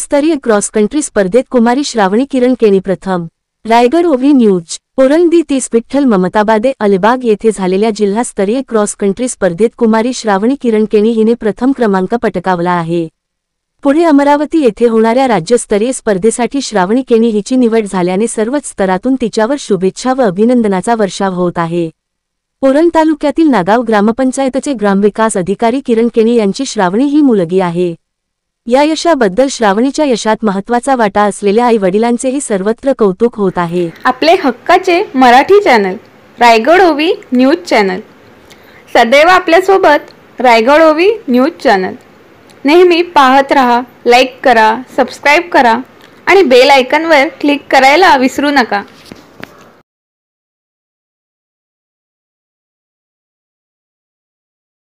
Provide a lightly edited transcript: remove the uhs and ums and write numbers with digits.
जिल्हास्तरीय cross country स्पर्धेत कुमारी श्रावणी किरण केणी प्रथम। Raigad OV news. ओरंदी 30 विठ्ठल ममताबादे अलिबाग येथे झालेल्या जिल्हास्तरीय क्रॉस कंट्री स्पर्धेत कुमारी श्रावणी किरण केणी हिने प्रथम क्रमांक पटकावला आहे। पुढे अमरावती येथे होणाऱ्या राज्यस्तरीय स्पर्धेसाठी श्रावणी केणी हिची निवड झाल्याने सर्वच स्तरातून तिच्यावर शुभेच्छा व अभिनंदनाचा वर्षाव होत आहे। ओरण तालुक्यातील नागाव ग्रामपंचायतचे ग्रामविकास अधिकारी किरण केणी यांची श्रावणी ही मुलगी आहे। या यशाबद्दल श्रावणीच्या यशात महत्त्वाचा वाटा असलेल्या आई वडिलांचेही सर्वत्र कौतुक होत आहे। आपले हक्काचे Marathi channel Raigad OV news channel सदैव आपल्या सोबत। रायगड ओव्ही न्यूज चॅनल नेहमी पाहत रहा, लाईक करा, सबस्क्राइब करा आणि बेल आयकॉनवर क्लिक करायला विसरू नका।